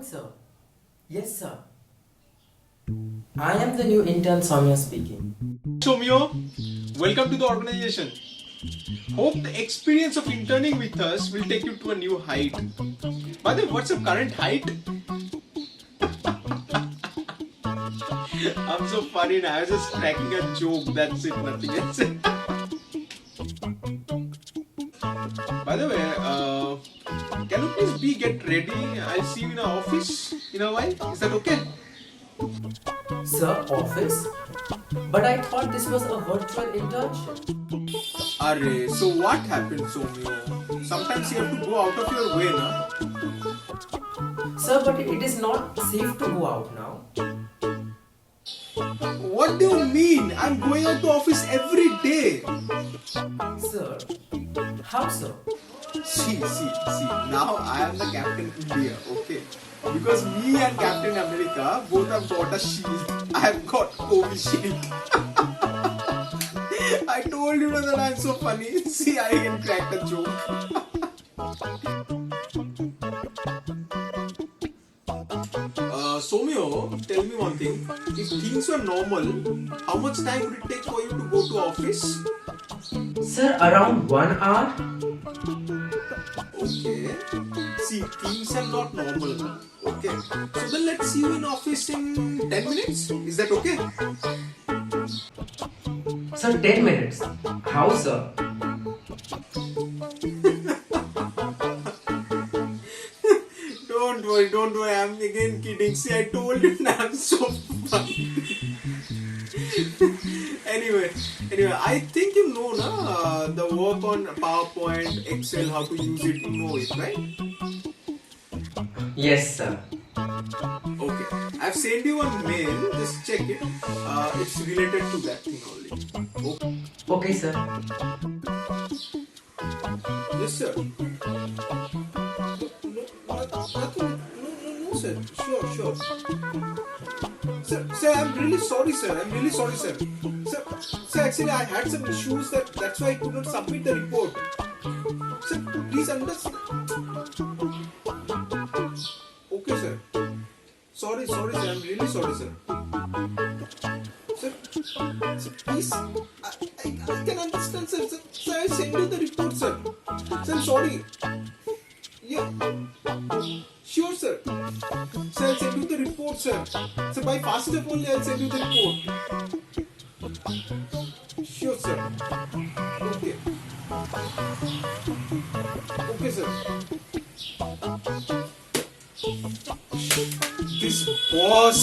sir. Yes, sir. I am the new intern Soumya speaking. Somyo, welcome to the organization. Hope the experience of interning with us will take you to a new height. By the way, what's your current height? I'm so funny now. I was just cracking a joke. That's it, nothing else. By the way, can you please get ready? I'll see you in our office in a while. Is that okay? Sir, office? But I thought this was a virtual internship. Arre, so what happened, Somyo? Sometimes you have to go out of your way, na? Sir, but it is not safe to go out now. What do you mean? I'm going out to office every day. Sir, how so? See. Now I am the Captain India, okay? Because me and Captain America both have got a shield. I have got Covishield. I told you that I'm so funny. See, I can crack a joke. Somyo, tell me one thing. If things were normal, how much time would it take for you to go to office? Sir, around 1 hour? Okay. See, things are not normal. Okay. So then let's see you in office in 10 minutes. Is that okay? Sir, 10 minutes. How, sir? Don't worry. I'm again kidding. See, I told you I'm so funny. Anyway, I think you know the work on PowerPoint, Excel, how to use it, you know it, right? Yes, sir. Okay. I've sent you one mail, just check it. It's related to that thing only. Okay. Okay, sir. Yes, sir. Nothing. No, sir. Sure. Sir, I'm really sorry, sir. Sir, actually, I had some issues that's why I could not submit the report. Sir, please understand. Okay, sir. Sorry, sir. I'm really sorry, sir. Sir, please. I can understand, sir. Sir, I send you the report, sir. Sir, I'm sorry. Yeah. Sure, sir. Sir, I'll send you the report, sir. Sir, by fast step only, I'll send you the report. Sure, sir. Okay, sir. This boss,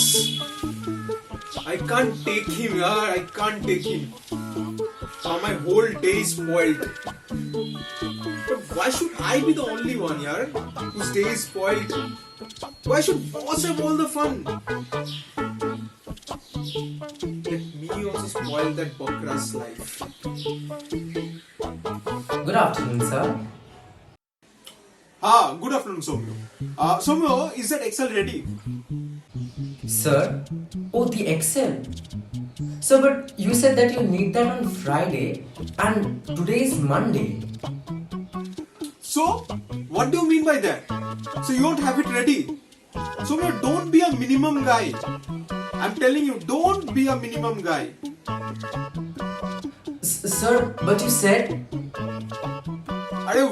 I can't take him, yaar. I can't take him. My whole day is spoiled. But why should I be the only one, yaar, whose day is spoiled? Why should boss have all the fun? Let me also spoil that Bakra's life. Good afternoon, sir. Good afternoon, Somyo. Somyo, is that Excel ready? Sir? Oh, the Excel. Sir, but you said that you need that on Friday and today is Monday. So, what do you mean by that? So you don't have it ready? Somyo, don't be a minimum guy. I'm telling you, don't be a minimum guy. Sir, but you said...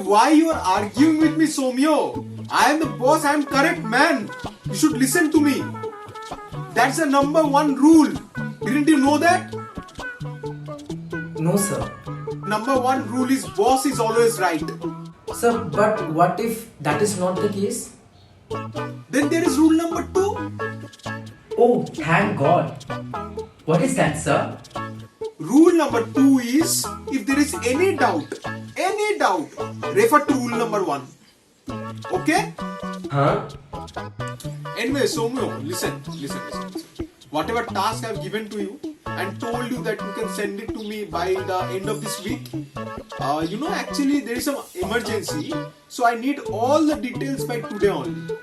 Why you are arguing with me, Somyo? I am the boss, I am correct man. You should listen to me. That's the number one rule. Didn't you know that? No, sir. Number one rule is boss is always right. Sir, but what if that is not the case? Then there is rule number 2. Oh, thank God. What is that, sir? Rule number 2 is, if there is any doubt, refer to rule number 1. Okay? Huh? Anyway, Somyo, listen. Whatever task I have given to you and told you that you can send it to me by the end of this week. Actually there is some emergency, so I need all the details by today only.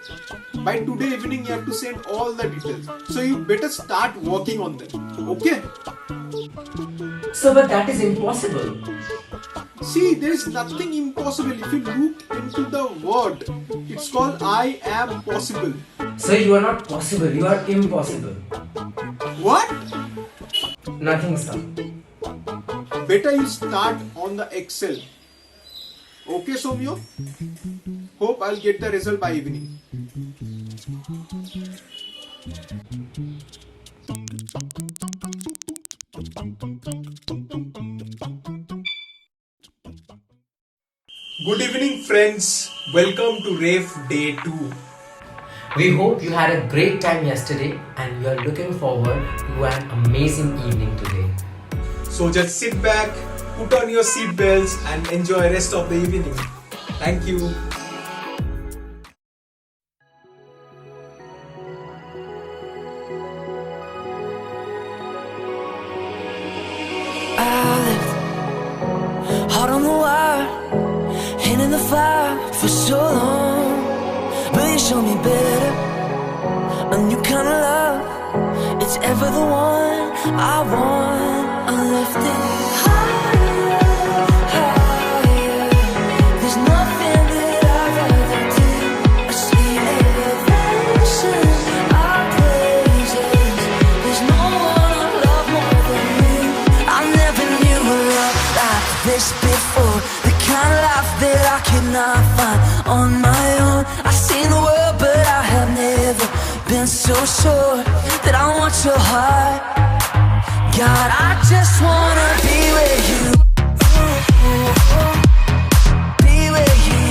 By today evening you have to send all the details. So you better start working on them. Okay? Sir, but that is impossible. See, there is nothing impossible. If you look into the word, it's called I am possible. Sir, you are not possible. You are impossible. What? Nothing, sir. Better you start on the Excel. Okay, Somyo? Hope I'll get the result by evening. Good evening, friends. Welcome to RAFE Day 2. We hope you had a great time yesterday and you are looking forward to an amazing evening today. So just sit back, put on your seat belts and enjoy rest of the evening. Thank you. I lived hard on the wire, hand in the fire for so long. But you showed me better, a new kind of love. It's ever the one I want. I left it higher, higher. There's nothing that I'd rather do. I see elevation, our praises. There's no one I love more than you. I never knew a love like this before. The kind of life that I could not find on my own. I've seen the world, but I have never been so sure that I want your heart. God, I just wanna be with you. Be with you.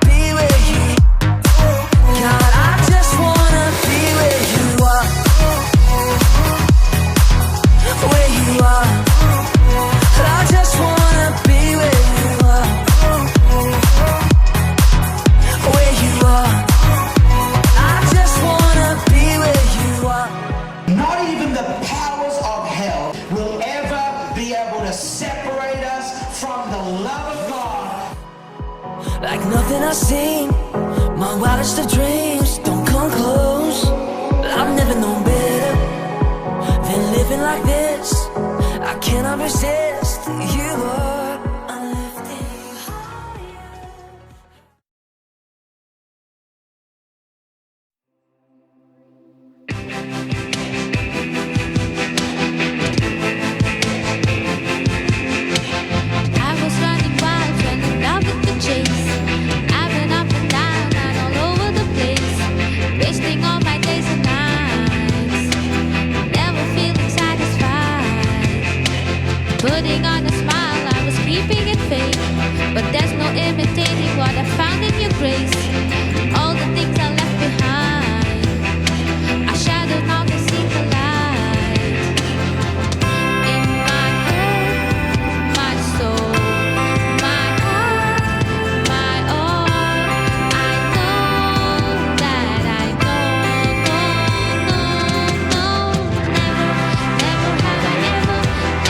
Be with you. God, I just wanna be where you are. Where you are. I just wanna be where you are. Where you are. I just wanna be where you are. Not even the powers of hell will ever be able to separate us from the love of God. Like nothing I've seen, my wildest of dreams don't come close. I've never known better than living like this. I cannot resist you are. I'm lifting higher. I was running wild, fell in love with the chase. I've been up and down and all over the place, wasting all my days and nights, never feeling satisfied. Putting on a smile, I was keeping it fake, but there's no imitating what I found in your grace. All the things I left behind, I shadowed now they see the light. In my head, my soul, my heart, my all, I know that I know, never have I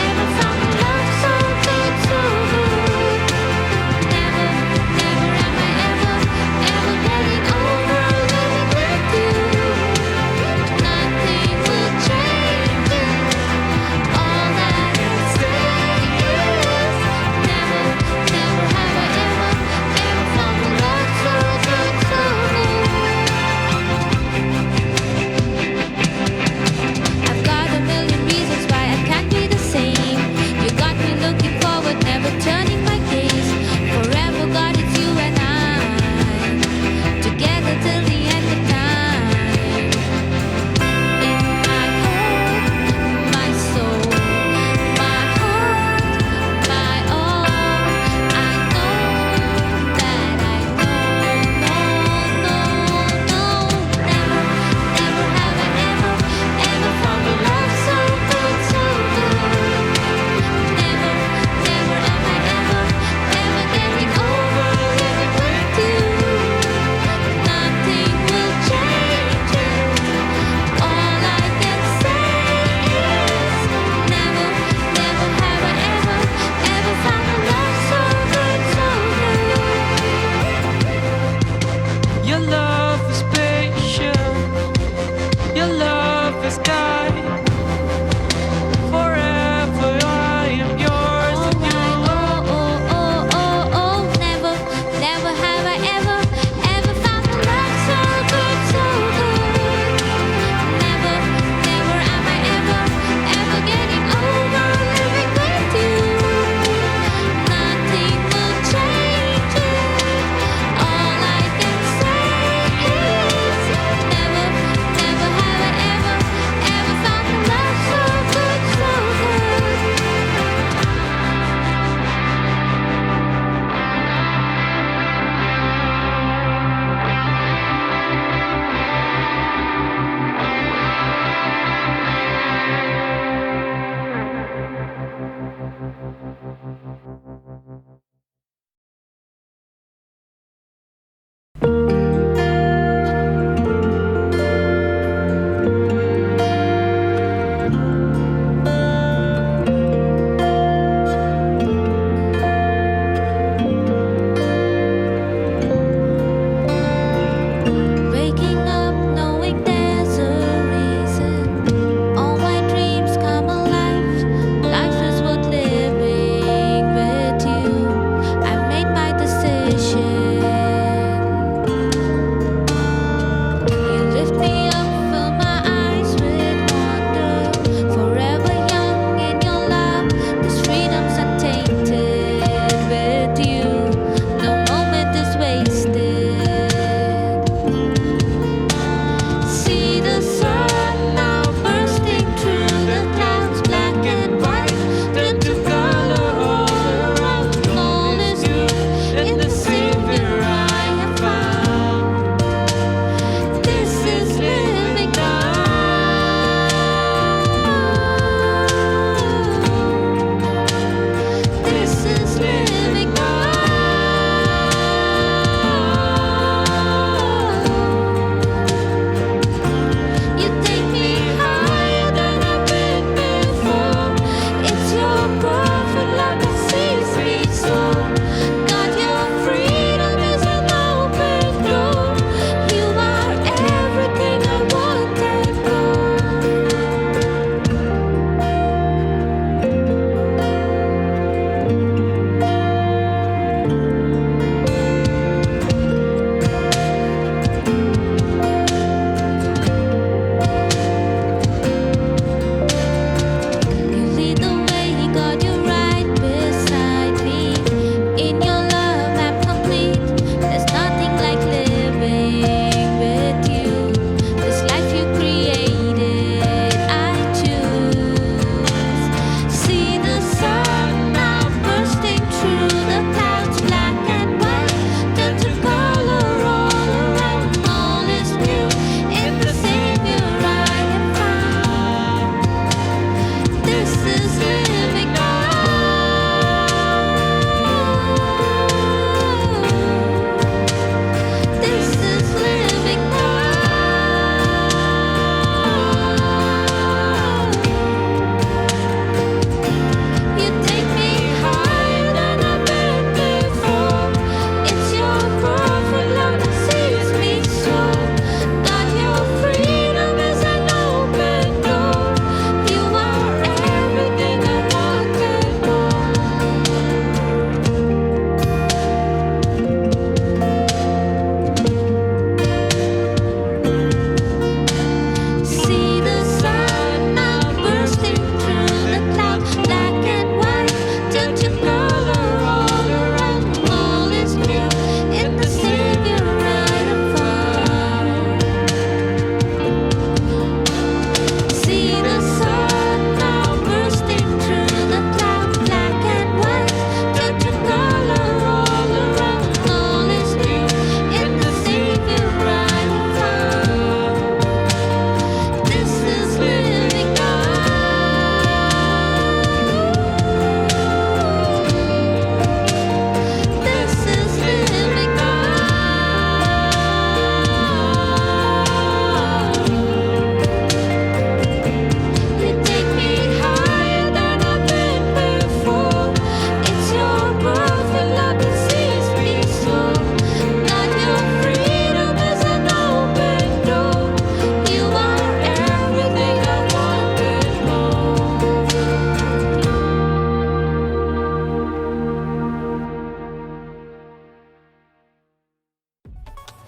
ever found a love so deep, so good. Never am I ever getting over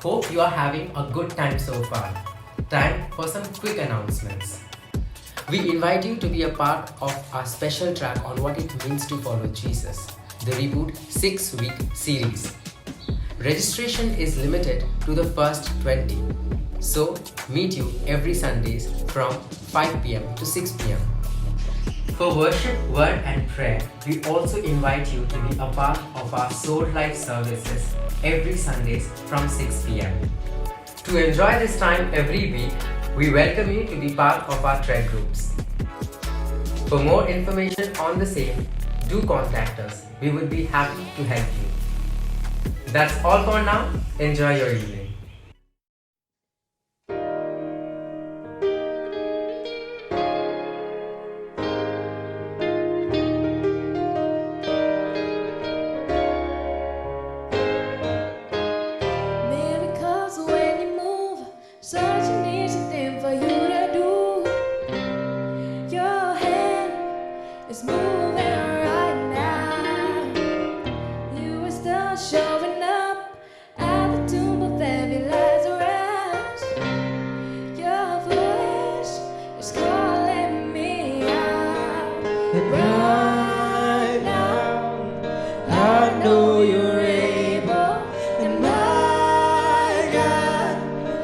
Hope you are having a good time so far. Time for some quick announcements. We invite you to be a part of our special track on what it means to follow Jesus, the Reboot 6-week series. Registration is limited to the first 20. So, meet you every Sundays from 5 pm to 6 pm. For worship, word and prayer, we also invite you to be a part of our Soul Life services every Sundays from 6 pm. To enjoy this time every week, we welcome you to be part of our thread groups. For more information on the same, do contact us. We would be happy to help you. That's all for now. Enjoy your evening. Miracles when you move, such an easy thing for you to do. Your hand is moving right now. You are still showing up at the tomb of every Lazarus. Your voice is calling me out. Right now, I know you're able, and my God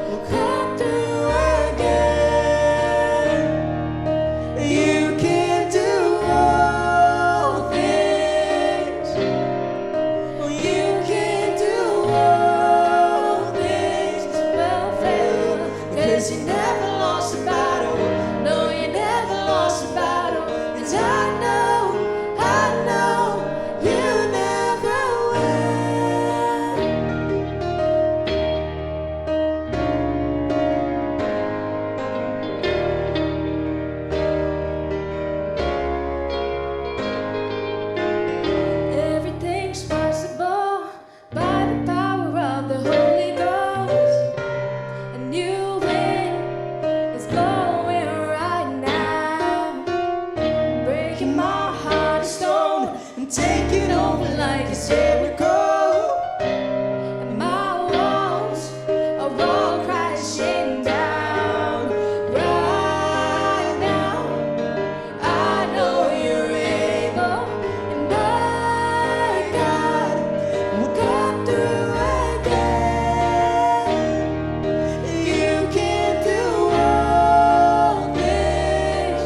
will come through again. You can do all things. You can do all things but fail. 'Cause you never lost a battle. No, you never lost a battle. 'Cause I know you never will. Everything's possible by the power of the Holy Ghost. A new wind is blowing right now, breaking my heart of stone and taking over like a Jericho. And my walls are all crashing down right now. I know you're able, and my God will come through again. You can do all things.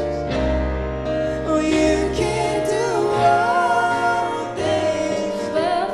Oh, you can do all things but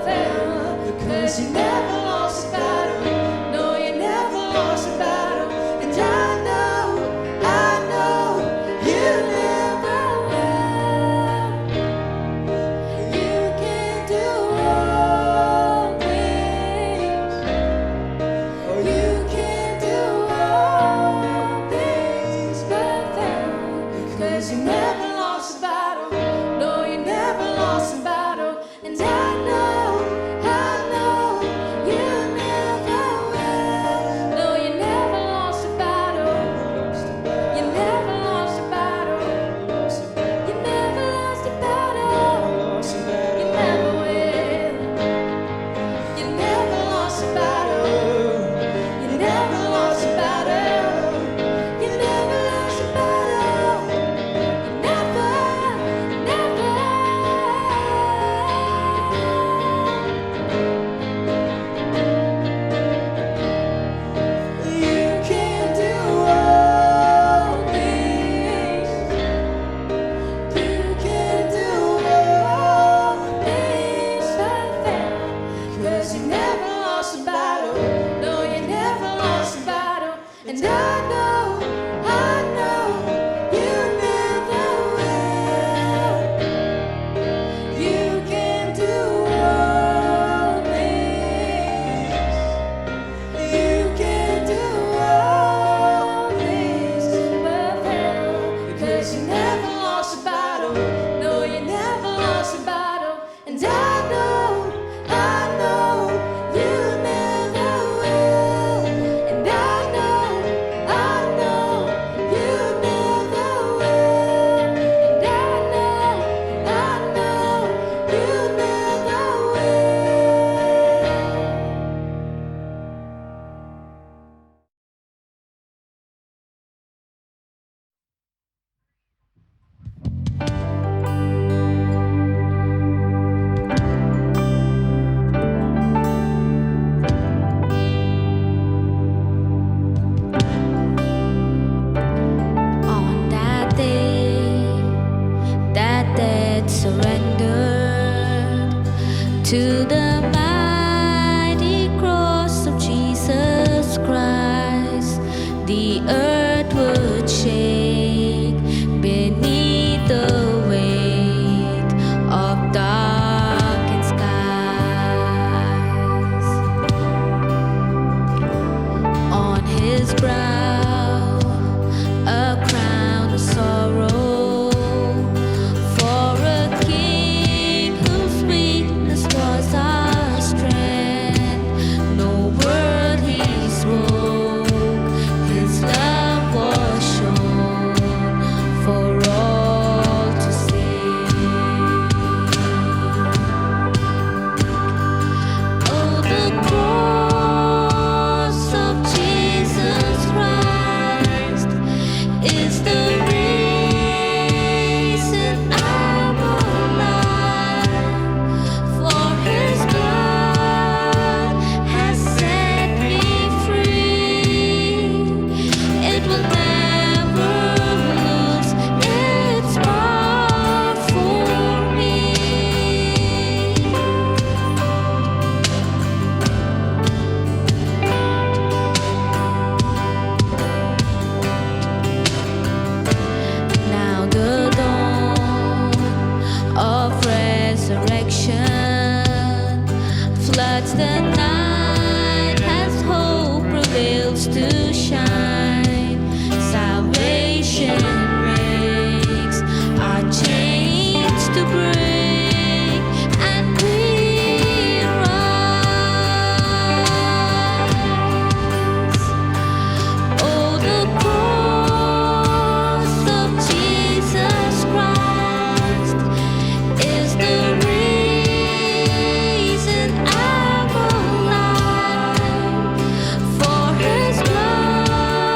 surrendered to the mighty cross of Jesus Christ, the earth would shake beneath the weight of darkened skies. On his brow, a crown of sorrow, for a king whose weakness was our strength. No word he spoke, his love was shown for all to see. Oh, the cross of Jesus Christ is the reason I'm alive. For his blood has set me free. It will never lose its power for me. Now the dawn of resurrection floods the night as hope prevails to shine. Salvation breaks, our chains to break, and we rise. Oh, the cross of Jesus Christ is the reason I'm alive. For his blood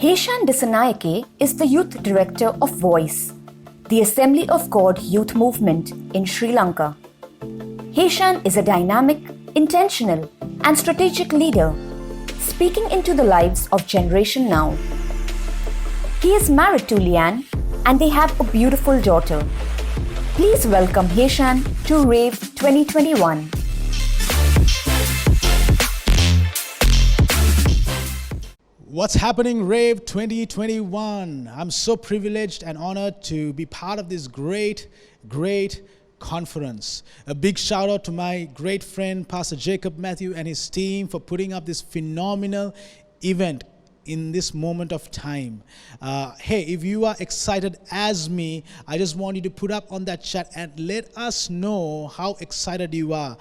Heshan Disanayake is the youth director of Voice, the Assembly of God youth movement in Sri Lanka. Heshan is a dynamic, intentional, and strategic leader, speaking into the lives of Generation Now. He is married to Leanne and they have a beautiful daughter. Please welcome Heshan to Rave 2021. What's happening, Rave 2021? I'm so privileged and honored to be part of this great conference. A big shout out to my great friend, Pastor Jacob Matthew, and his team for putting up this phenomenal event in this moment of time. Hey, if you are excited as me, I just want you to put up on that chat and let us know how excited you are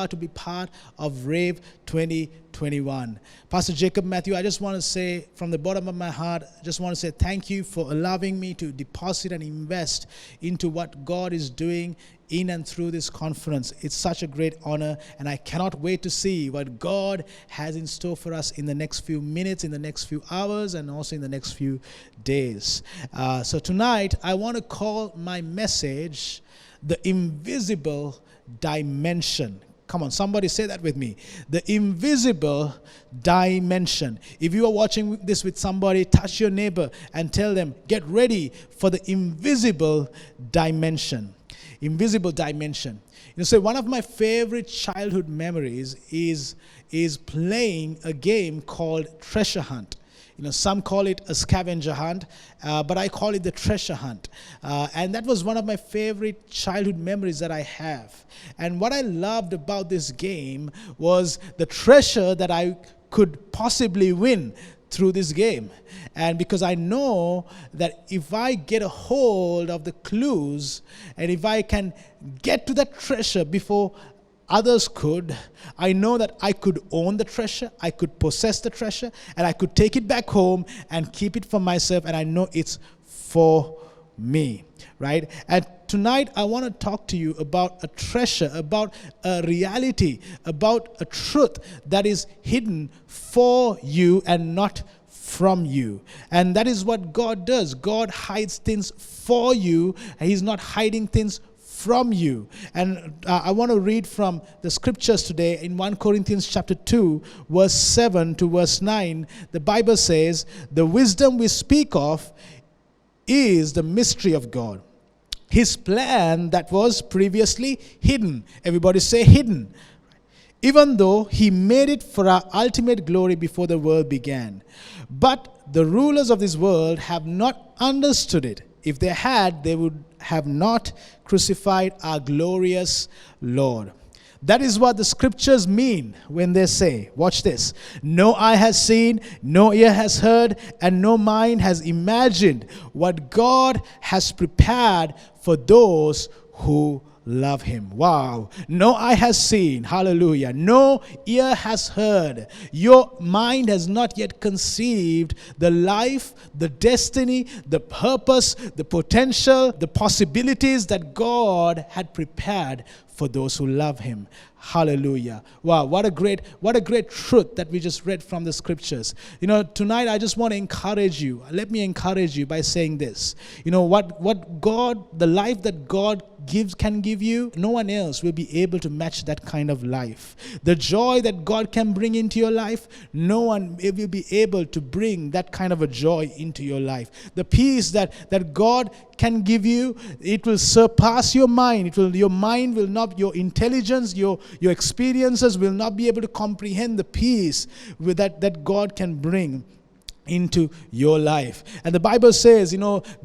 to be part of Rave 2021. Pastor Jacob Matthew, I just want to say from the bottom of my heart, thank you for allowing me to deposit and invest into what God is doing in and through this conference. It's such a great honor, and I cannot wait to see what God has in store for us in the next few minutes, in the next few hours, and also in the next few days. So tonight, I want to call my message The Invisible Dimension. Come on, somebody say that with me. The invisible dimension. If you are watching this with somebody, touch your neighbor and tell them, get ready for the invisible dimension. Invisible dimension. So one of my favorite childhood memories is playing a game called Treasure Hunt. Some call it a scavenger hunt, but I call it the treasure hunt. And that was one of my favorite childhood memories that I have. And what I loved about this game was the treasure that I could possibly win through this game. And because I know that if I get a hold of the clues and if I can get to that treasure before others could, I know that I could own the treasure, I could possess the treasure, and I could take it back home and keep it for myself, and I know it's for me, right? And tonight I want to talk to you about a treasure, about a reality, about a truth that is hidden for you and not from you. And that is what God does. God hides things for you, and He's not hiding things from you. And I want to read from the scriptures today in 1 Corinthians chapter 2, verse 7 to verse 9. The Bible says, the wisdom we speak of is the mystery of God, His plan that was previously hidden. Everybody say hidden. Even though He made it for our ultimate glory before the world began. But the rulers of this world have not understood it. If they had, they would have not crucified our glorious Lord. That is what the scriptures mean when they say, watch this, no eye has seen, no ear has heard, and no mind has imagined what God has prepared for those who love Him. Wow. No eye has seen. Hallelujah. No ear has heard. Your mind has not yet conceived the life, the destiny, the purpose, the potential, the possibilities that God had prepared for those who love Him. Hallelujah. Wow, what a great truth that we just read from the scriptures. Tonight I just want to encourage you. Let me encourage you by saying this. What God, the life that God can give you, no one else will be able to match that kind of life. The joy that God can bring into your life, no one will be able to bring that kind of a joy into your life. The peace that God can give you, it will surpass your mind. Your mind will not, your intelligence, your experiences will not be able to comprehend the peace that God can bring into your life. And the Bible says,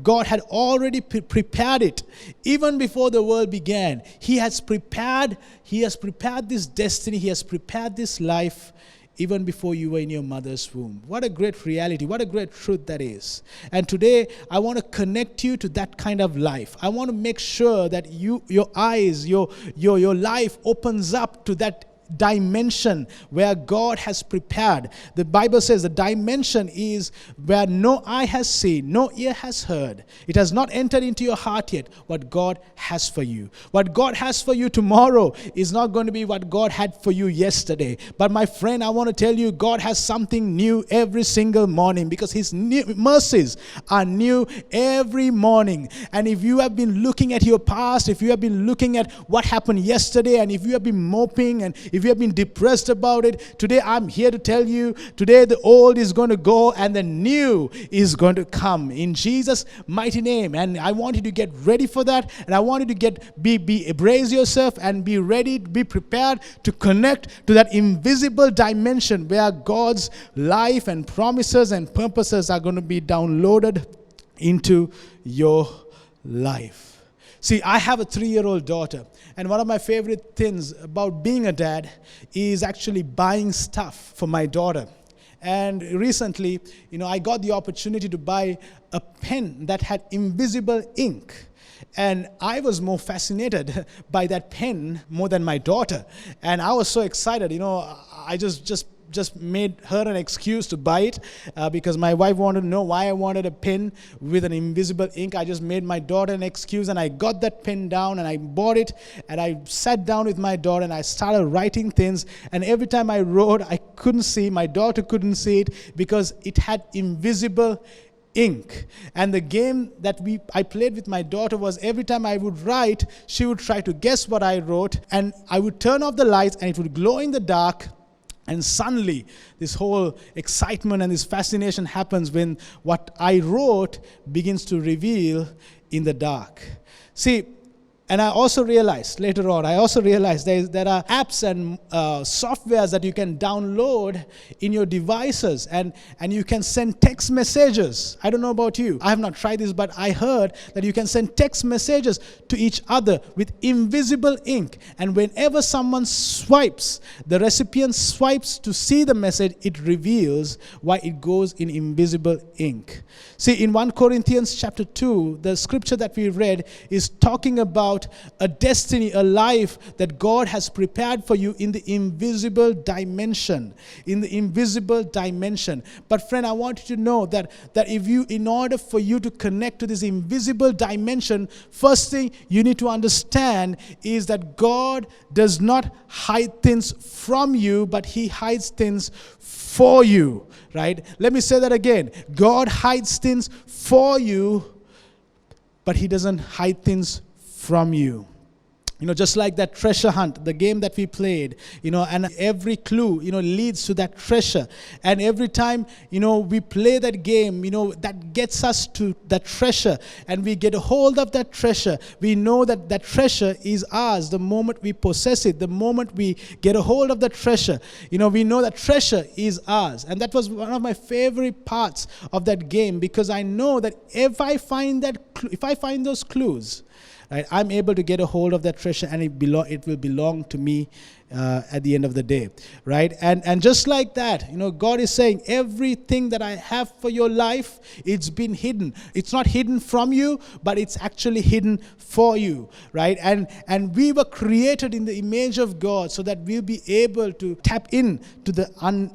God had already prepared it even before the world began. He has prepared this destiny. He has prepared this life even before you were in your mother's womb. What a great reality. What a great truth that is. And today, I want to connect you to that kind of life. I want to make sure that your eyes, your life opens up to that dimension where God has prepared. The Bible says the dimension is where no eye has seen, no ear has heard. It has not entered into your heart yet what God has for you. What God has for you tomorrow is not going to be what God had for you yesterday. But my friend, I want to tell you, God has something new every single morning, because His mercies are new every morning. And if you have been looking at your past, if you have been looking at what happened yesterday, and if you have been moping, and if you have been depressed about it, today I'm here to tell you, today the old is going to go and the new is going to come in Jesus' mighty name. And I want you to get ready for that, and I want you to brace yourself and be ready, be prepared to connect to that invisible dimension where God's life and promises and purposes are going to be downloaded into your life. See, I have a 3-year-old daughter, and one of my favorite things about being a dad is actually buying stuff for my daughter. And recently, I got the opportunity to buy a pen that had invisible ink. And I was more fascinated by that pen more than my daughter. And I was so excited, I just made her an excuse to buy it because my wife wanted to know why I wanted a pen with an invisible ink. I just made my daughter an excuse, and I got that pen down and I bought it, and I sat down with my daughter and I started writing things. And every time I wrote, I couldn't see, my daughter couldn't see it because it had invisible ink. And the game that I played with my daughter was every time I would write, she would try to guess what I wrote, and I would turn off the lights and it would glow in the dark. And suddenly, this whole excitement and this fascination happens when what I wrote begins to reveal in the dark. See, and I also realized later on, there are apps and softwares that you can download in your devices, and you can send text messages. I don't know about you. I have not tried this, but I heard that you can send text messages to each other with invisible ink. And whenever someone swipes, the recipient swipes to see the message, it reveals why it goes in invisible ink. See, in 1 Corinthians chapter 2, the scripture that we read is talking about a destiny, a life that God has prepared for you in the invisible dimension. In the invisible dimension. But friend, I want you to know that in order for you to connect to this invisible dimension, first thing you need to understand is that God does not hide things from you, but He hides things for you. Right? Let me say that again. God hides things for you, but He doesn't hide things from you. Just like that treasure hunt, the game that we played, and every clue, leads to that treasure. And every time, we play that game, that gets us to that treasure, and we get a hold of that treasure. We know that that treasure is ours the moment we possess it, the moment we get a hold of that treasure. We know that treasure is ours. And that was one of my favorite parts of that game, because I know that if I find those clues, right, I'm able to get a hold of that treasure, and it will belong to me at the end of the day, right? And just like that, God is saying everything that I have for your life, it's been hidden. It's not hidden from you, but it's actually hidden for you, right? And we were created in the image of God so that we'll be able to tap in to the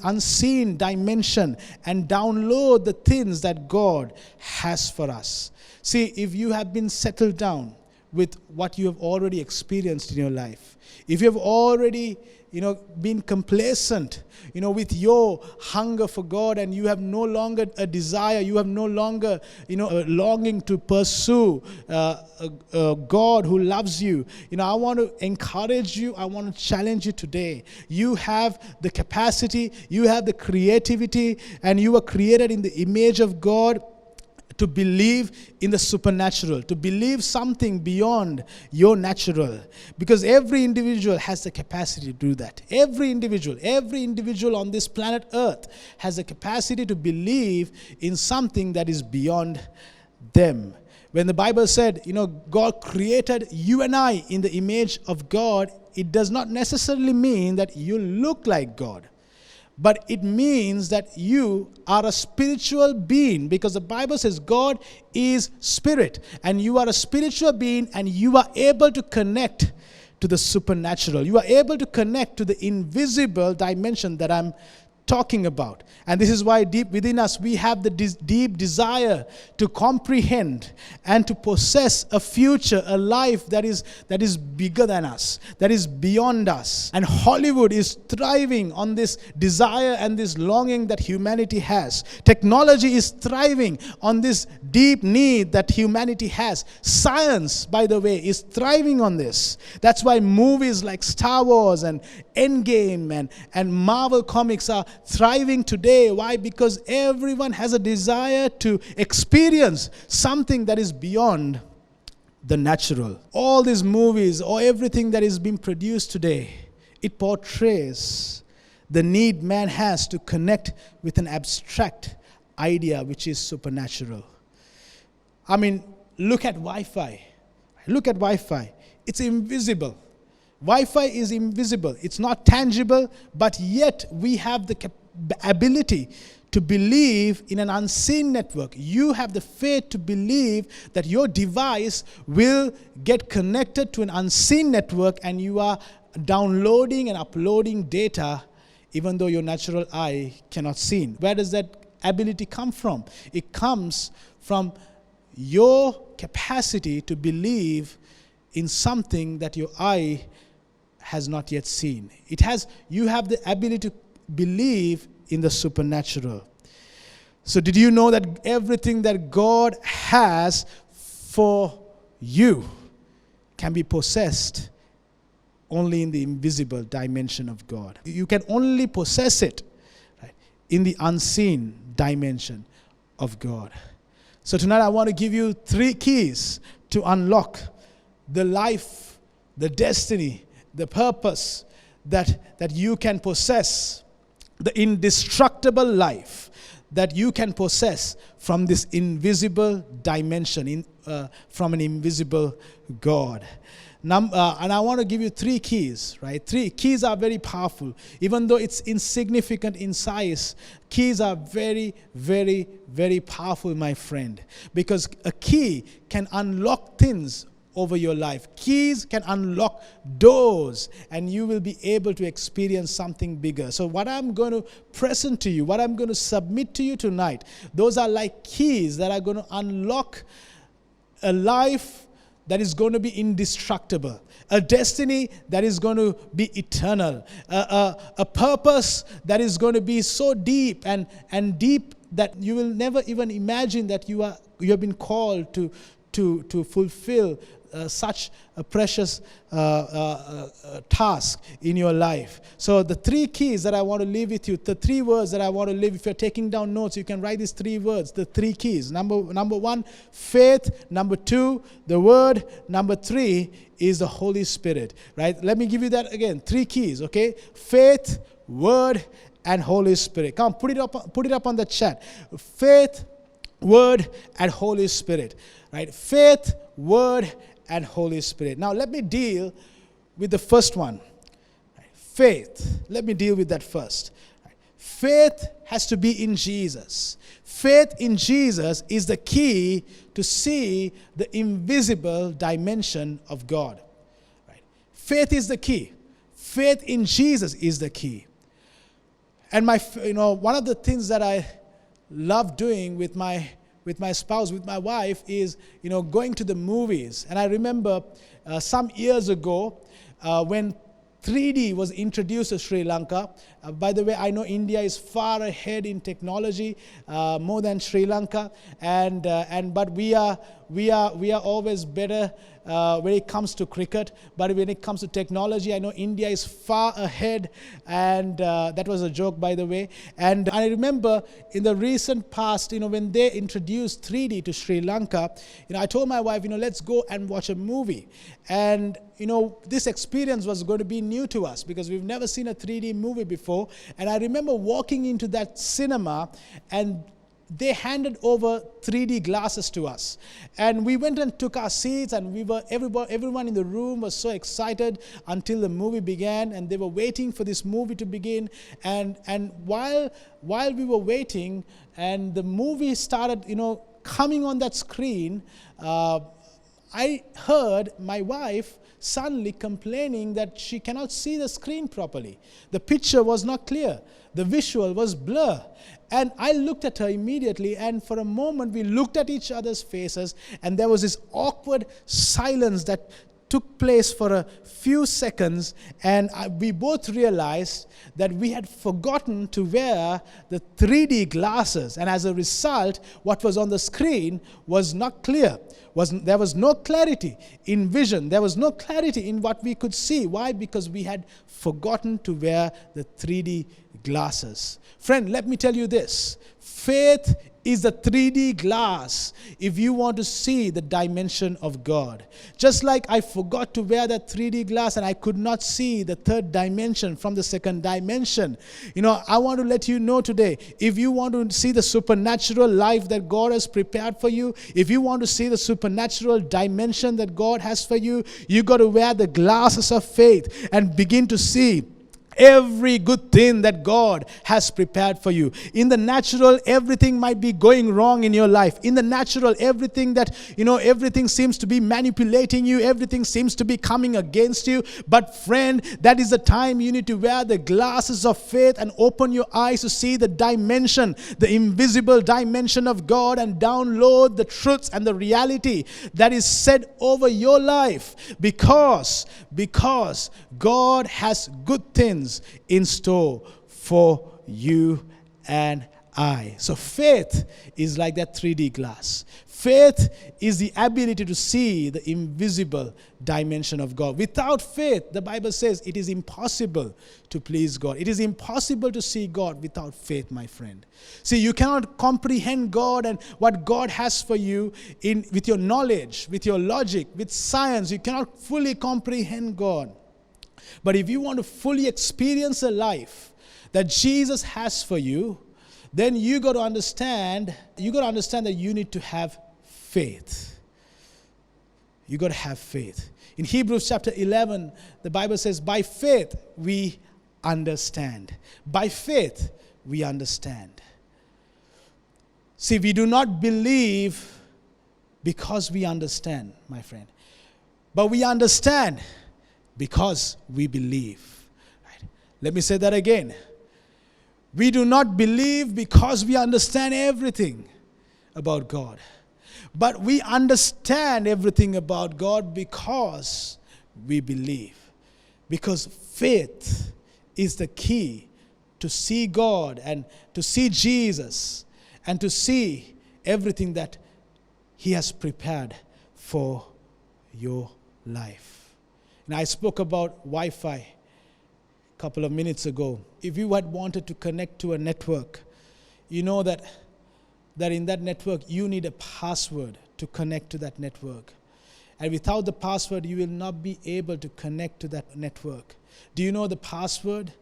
unseen dimension and download the things that God has for us. See, if you have been settled down with what you have already experienced in your life, if you have already been complacent with your hunger for God, and you have no longer a desire, you have no longer a longing to pursue a God who loves you, I want to encourage you, I want to challenge you today. You have the capacity, you have the creativity, and you were created in the image of God to believe in the supernatural, to believe something beyond your natural. Because every individual has the capacity to do that. Every individual on this planet Earth has the capacity to believe in something that is beyond them. When the Bible said, God created you and I in the image of God, it does not necessarily mean that you look like God. But it means that you are a spiritual being, because the Bible says God is spirit, and you are a spiritual being, and you are able to connect to the supernatural. You are able to connect to the invisible dimension that I'm talking about. And this is why deep within us we have the deep desire to comprehend and to possess a future, a life that is bigger than us, that is beyond us. And Hollywood is thriving on this desire and this longing that humanity has. Technology is thriving on this deep need that humanity has. Science, by the way, is thriving on this. That's why movies like Star Wars and Endgame and Marvel comics are thriving today. Why? Because everyone has a desire to experience something that is beyond the natural. All these movies or everything that is being produced today, it portrays the need man has to connect with an abstract idea which is supernatural. I mean, look at Wi-Fi. Look at Wi-Fi. It's invisible. Wi-Fi is invisible. It's not tangible, but yet we have the ability to believe in an unseen network. You have the faith to believe that your device will get connected to an unseen network and you are downloading and uploading data even though your natural eye cannot see. Where does that ability come from? It comes from your capacity to believe in something that your eye has not yet seen. You have the ability to believe in the supernatural. So did you know that everything that God has for you can be possessed only in the invisible dimension of God? You can only possess it, right, in the unseen dimension of God. So tonight I want to give you 3 keys to unlock the life, the destiny, the purpose that you can possess, the indestructible life that you can possess from this invisible dimension, from an invisible God. And I want to give you 3 keys, right? 3 keys are very powerful. Even though it's insignificant in size, keys are very, very, very powerful, my friend. Because a key can unlock things over your life. Keys can unlock doors and you will be able to experience something bigger. So what I'm going to present to you, what I'm going to submit to you tonight, those are like keys that are going to unlock a life that is going to be indestructible, a destiny that is going to be eternal, a purpose that is going to be so deep and deep that you will never even imagine that you have been called to fulfill such a precious task in your life. So the 3 keys that I want to leave with you, the 3 words that I want to leave, if you're taking down notes, you can write these 3 words, the 3 keys. Number 1, faith. Number 2, the word. Number 3 is the Holy Spirit, right? Let me give you that again, 3 keys, okay? Faith, word, and Holy Spirit. Come on, put it up on the chat. Faith, word, and Holy Spirit, right? Faith, word, and Holy Spirit. Now let me deal with the first one. Faith. Let me deal with that first. Faith has to be in Jesus. Faith in Jesus is the key to see the invisible dimension of God. Right? Faith is the key. Faith in Jesus is the key. And one of the things that I love doing with my spouse, with my wife, is going to the movies. And I remember some years ago when 3D was introduced to Sri Lanka. By the way, I know India is far ahead in technology, more than Sri Lanka, but we are always better when it comes to cricket. But when it comes to technology, I know India is far ahead, and that was a joke, by the way. And I remember in the recent past, when they introduced 3D to Sri Lanka, I told my wife, let's go and watch a movie. And this experience was going to be new to us because we've never seen a 3D movie before. And I remember walking into that cinema and they handed over 3D glasses to us. And we went and took our seats, and everyone in the room was so excited until the movie began, and they were waiting for this movie to begin. And while we were waiting and the movie started, coming on that screen, I heard my wife suddenly complaining that she cannot see the screen properly. The picture was not clear. The visual was blur. And I looked at her immediately, and for a moment we looked at each other's faces, and there was this awkward silence that took place for a few seconds, and we both realized that we had forgotten to wear the 3D glasses, and as a result, what was on the screen was not clear. There was no clarity in vision. There was no clarity in what we could see. Why? Because we had forgotten to wear the 3D glasses. Friend, let me tell you this. Faith is the 3D glass if you want to see the dimension of God. Just like I forgot to wear that 3D glass and I could not see the third dimension from the second dimension. I want to let you know today, if you want to see the supernatural life that God has prepared for you, if you want to see the supernatural dimension that God has for you, you got to wear the glasses of faith and begin to see every good thing that God has prepared for you. In the natural, everything might be going wrong in your life. In the natural, everything seems to be manipulating you. Everything seems to be coming against you. But friend, that is the time you need to wear the glasses of faith and open your eyes to see the dimension, the invisible dimension of God, and download the truths and the reality that is said over your life, because God has good things in store for you and I. So faith is like that 3D glass. Faith is the ability to see the invisible dimension of God. Without faith, the Bible says it is impossible to please God. It is impossible to see God without faith, my friend. See, you cannot comprehend God and what God has for you with your knowledge, with your logic, with science. You cannot fully comprehend God. But if you want to fully experience a life that Jesus has for you, then you got to understand that you need to have faith. You got to have faith. In Hebrews chapter 11, the Bible says, by faith we understand. By faith we understand. See, we do not believe because we understand, my friend. But we understand because we believe. Right? Let me say that again. We do not believe because we understand everything about God. But we understand everything about God because we believe. Because faith is the key to see God and to see Jesus and to see everything that He has prepared for your life. And I spoke about Wi-Fi a couple of minutes ago. If you had wanted to connect to a network, you know that in that network you need a password to connect to that network. And without the password, you will not be able to connect to that network. Do you know the password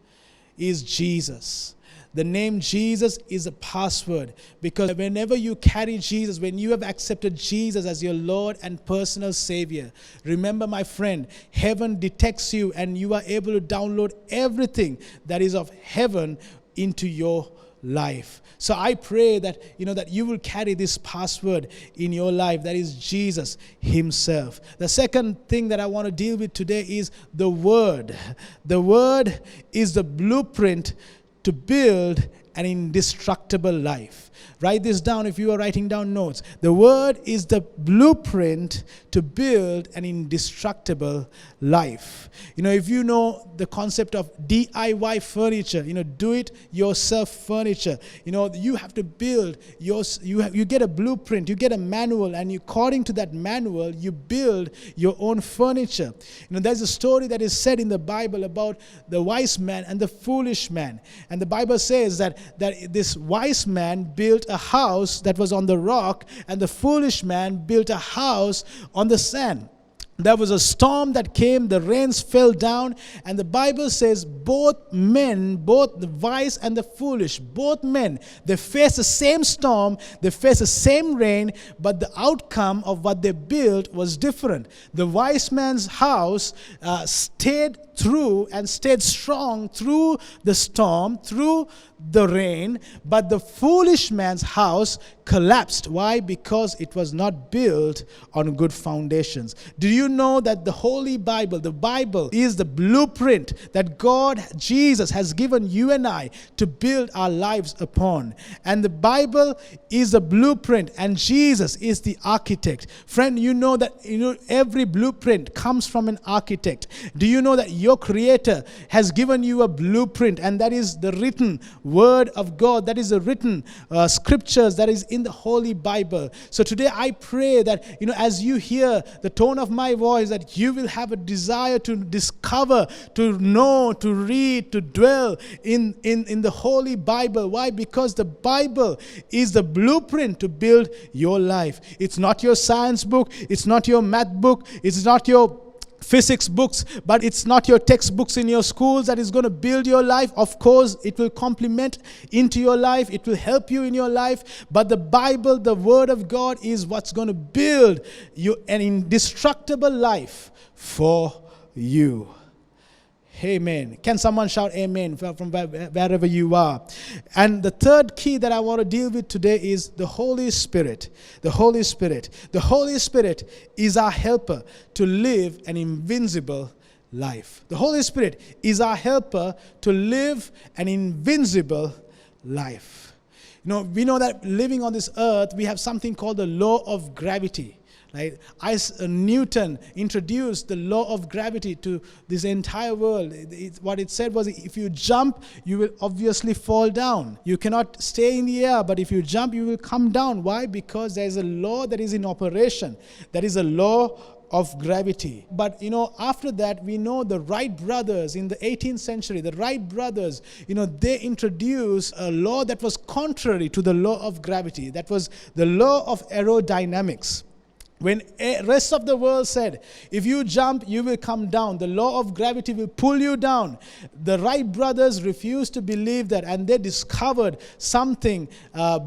is Jesus? The name Jesus is a password, because whenever you carry Jesus, when you have accepted Jesus as your Lord and personal Savior, remember, my friend, heaven detects you and you are able to download everything that is of heaven into your life. So I pray that that you will carry this password in your life, that is Jesus Himself. The second thing that I want to deal with today is the Word. The Word is the blueprint to build an indestructible life. Write this down if you are writing down notes. The Word is the blueprint to build an indestructible life. If you know the concept of DIY furniture, do-it-yourself furniture, you have to build you get a blueprint, you get a manual, and according to that manual, you build your own furniture. There's a story that is said in the Bible about the wise man and the foolish man. And the Bible says that this wise man built a house that was on the rock, and the foolish man built a house on the sand. There was a storm that came, the rains fell down, and the Bible says both men, both the wise and the foolish, both men, they faced the same storm, they faced the same rain, but the outcome of what they built was different. The wise man's house stayed through and stayed strong through the storm, through the rain, but the foolish man's house collapsed. Why? Because it was not built on good foundations. Do you know that the Holy Bible, the Bible, is the blueprint that God, Jesus, has given you and I to build our lives upon? And the Bible is the blueprint, and Jesus is the architect. Friend, you know that every blueprint comes from an architect. Do you know that your Creator has given you a blueprint, and that is the written Word of God, that is the written scriptures that is in the Holy Bible. So today I pray that, as you hear the tone of my voice, that you will have a desire to discover, to know, to read, to dwell in the Holy Bible. Why? Because the Bible is the blueprint to build your life. It's not your science book, it's not your math book, it's not your physics books, but it's not your textbooks in your schools that is going to build your life. Of course, it will complement into your life. It will help you in your life. But the Bible, the Word of God, is what's going to build you an indestructible life for you. Amen. Can someone shout amen from wherever you are? And the third key that I want to deal with today is the Holy Spirit. The Holy Spirit. The Holy Spirit is our helper to live an invincible life. The Holy Spirit is our helper to live an invincible life. We know that living on this earth, we have something called the law of gravity. Right? Newton introduced the law of gravity to this entire world. What it said was, if you jump, you will obviously fall down. You cannot stay in the air, but if you jump, you will come down. Why? Because there is a law that is in operation. That is a law of gravity. But after that, we know the Wright brothers in the 18th century, the Wright brothers, they introduced a law that was contrary to the law of gravity. That was the law of aerodynamics. When the rest of the world said, if you jump, you will come down. The law of gravity will pull you down. The Wright brothers refused to believe that, and they discovered something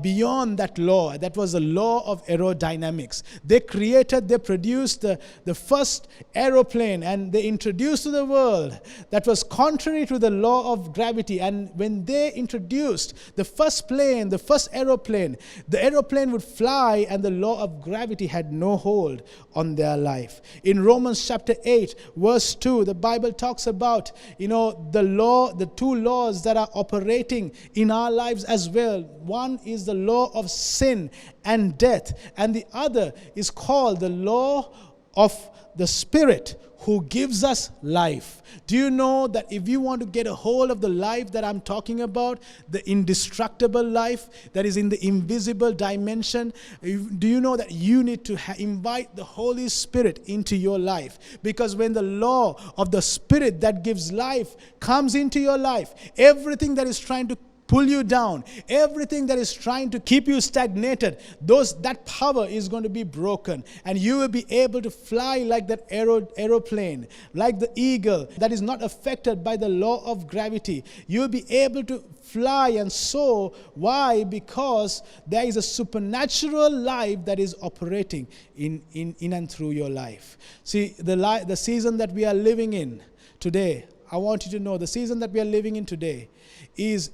beyond that law. That was the law of aerodynamics. They produced the first aeroplane, and they introduced to the world that was contrary to the law of gravity. And when they introduced the first plane, the first aeroplane, the aeroplane would fly, and the law of gravity had no hold on their life. In Romans chapter 8, verse 2, the Bible talks about, the two laws that are operating in our lives as well. One is the law of sin and death, and the other is called the law of the Spirit, who gives us life. Do you know that if you want to get a hold of the life that I'm talking about, the indestructible life that is in the invisible dimension, do you know that you need to invite the Holy Spirit into your life? Because when the law of the Spirit that gives life comes into your life, everything that is trying to pull you down, everything that is trying to keep you stagnated, that power is going to be broken, and you will be able to fly like that aeroplane, like the eagle that is not affected by the law of gravity. You will be able to fly and soar. Why? Because there is a supernatural life that is operating in and through your life. See, the season that we are living in today, I want you to know the season that we are living in today is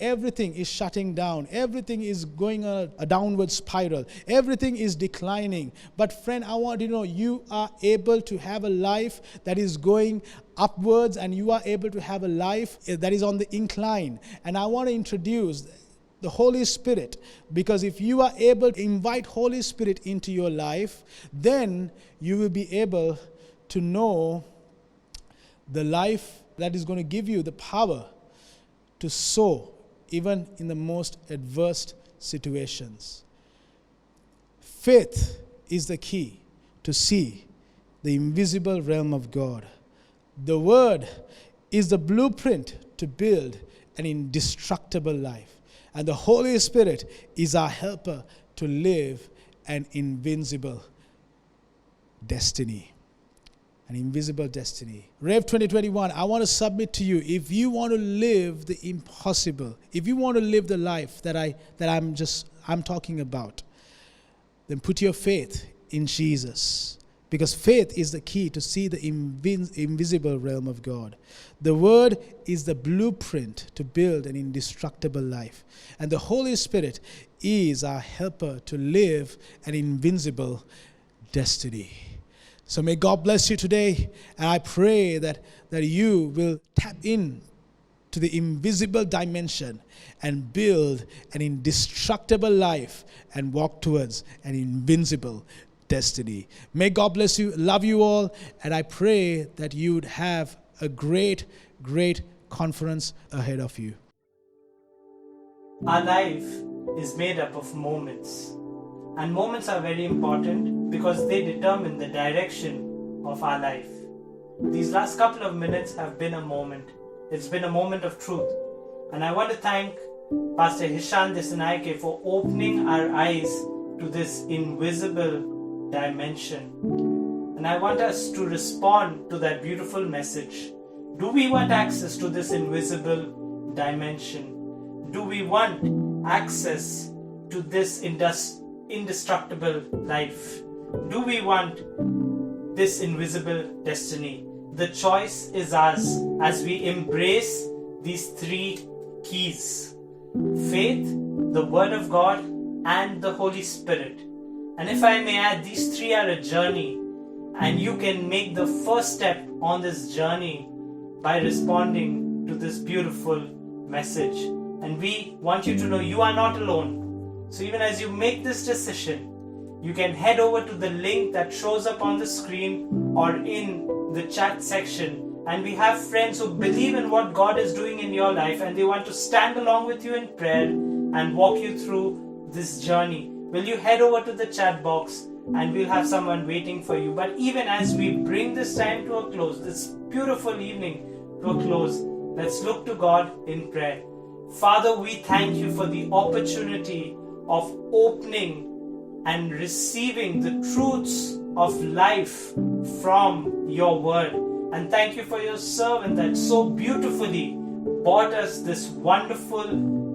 everything is shutting down. Everything is going on a downward spiral. Everything is declining. But friend, I want you to know you are able to have a life that is going upwards, and you are able to have a life that is on the incline. And I want to introduce the Holy Spirit, because if you are able to invite Holy Spirit into your life, then you will be able to know the life that is going to give you the power to soar even in the most adverse situations. Faith is the key to see the invisible realm of God. The Word is the blueprint to build an indestructible life. And the Holy Spirit is our helper to live an invincible destiny. An invisible destiny. Rev 2021, I want to submit to you, if you want to live the impossible, if you want to live the life that I'm talking about, then put your faith in Jesus. because faith is the key to see the invisible realm of God. The Word is the blueprint to build an indestructible life. And the Holy Spirit is our helper to live an invincible destiny. So may God bless you today. And I pray that you will tap in to the invisible dimension and build an indestructible life and walk towards an invincible destiny. May God bless you. Love you all. And I pray that you would have a great, great conference ahead of you. Our life is made up of moments. And moments are very important because they determine the direction of our life. These last couple of minutes have been a moment. It's been a moment of truth. And I want to thank Pastor Hishan Disanaike for opening our eyes to this invisible dimension. And I want us to respond to that beautiful message. Do we want access to this invisible dimension? Do we want access to this indestructible life? Do we want this invisible destiny? The choice is ours as we embrace these three keys: faith, the Word of God, and the Holy Spirit. And if I may add, these three are a journey, and you can make the first step on this journey by responding to this beautiful message. And we want you to know you are not alone. So even as you make this decision, you can head over to the link that shows up on the screen or in the chat section, and we have friends who believe in what God is doing in your life, and they want to stand along with you in prayer and walk you through this journey. Will you head over to the chat box, and we'll have someone waiting for you. But even as we bring this time to a close, this beautiful evening to a close, let's look to God in prayer. Father, we thank you for the opportunity of opening and receiving the truths of life from your word. And thank you for your servant that so beautifully brought us this wonderful,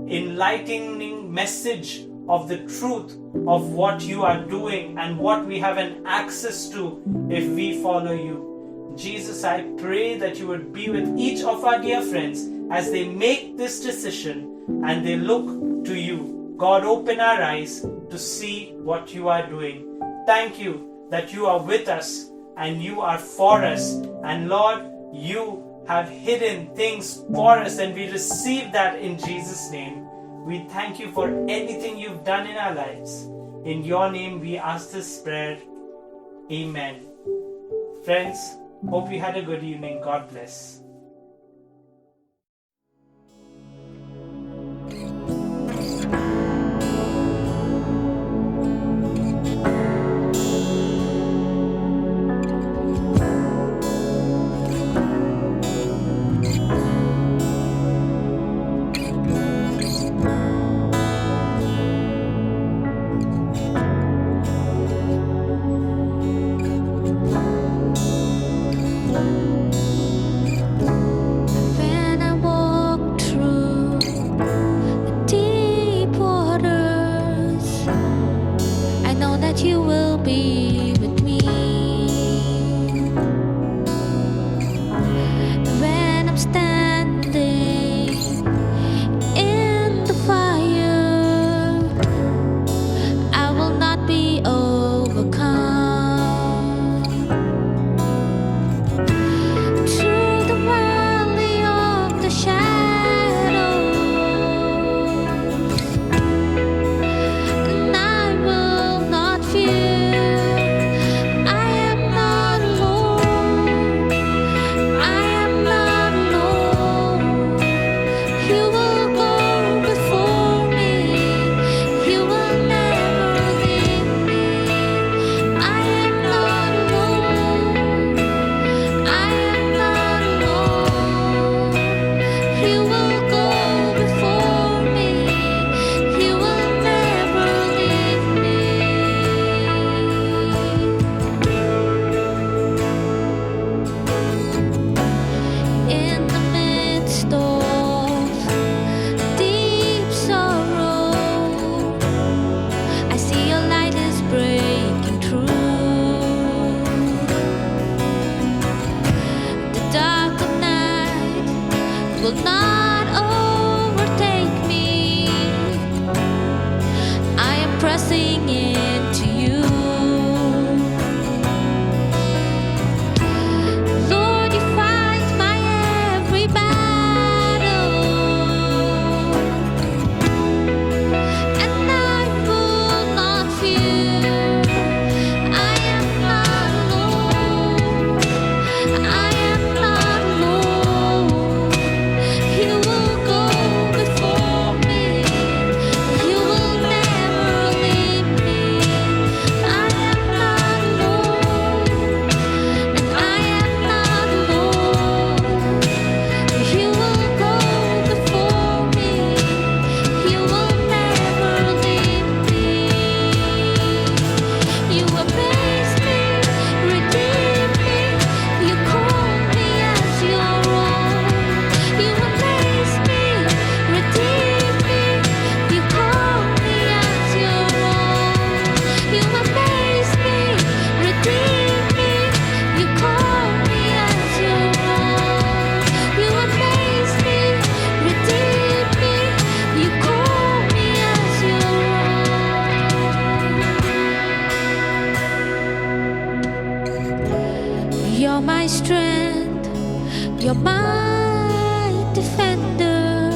enlightening message of the truth of what you are doing and what we have an access to if we follow you. Jesus, I pray that you would be with each of our dear friends as they make this decision and they look to you. God, open our eyes to see what you are doing. Thank you that you are with us and you are for us. And Lord, you have hidden things for us, and we receive that in Jesus' name. We thank you for anything you've done in our lives. In your name we ask this prayer. Amen. Friends, hope you had a good evening. God bless. When I walk through the deep waters, I know that you will be with me. When I'm standing in the fire, I will not be overcome. Through the valley of the shadows, and I will not fear. You're my strength, you're my defender.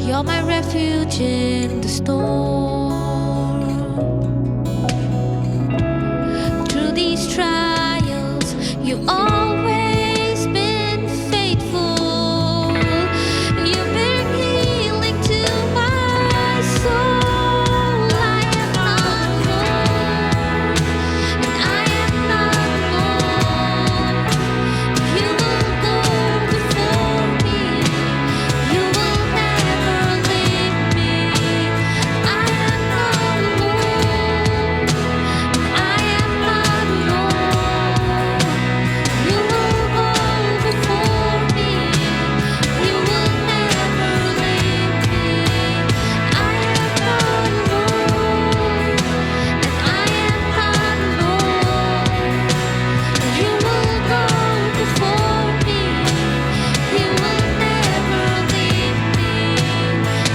You're my refuge in the storm. Through these trials, you always been faithful. You bring healing to my soul. I am not alone, and I am not alone. You will go before me. You will never leave me. I am not alone. I am not alone. You will go before me. You will never leave me. I am not alone, and I am not alone. You will go before me. You will never leave me.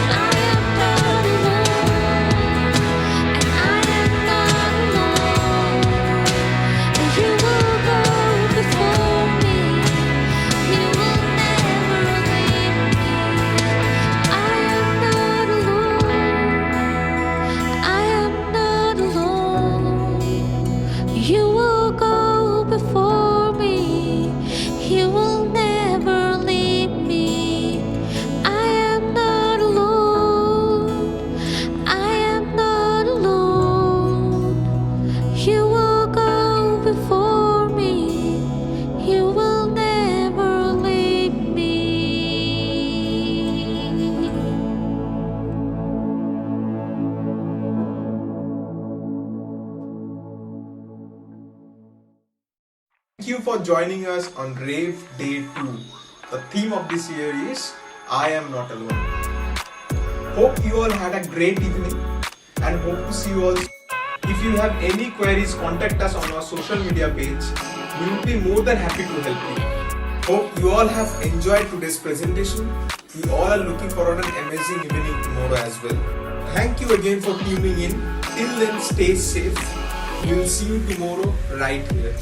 I am not alone, and I am not alone. You will go before me. You will never leave me. I am not alone. I am not alone. You will go before me. You will never leave me. I am not alone. I am not alone. You will go before me. You will never leave me. Thank you for joining us on Rave Day 2. The theme of this year is I Am Not Alone. Hope you all had a great evening and hope to see you all. If you have any queries, contact us on our social media page. We will be more than happy to help you. Hope you all have enjoyed today's presentation. We all are looking forward to an amazing evening tomorrow as well. Thank you again for tuning in. Till then, stay safe. We will see you tomorrow right here.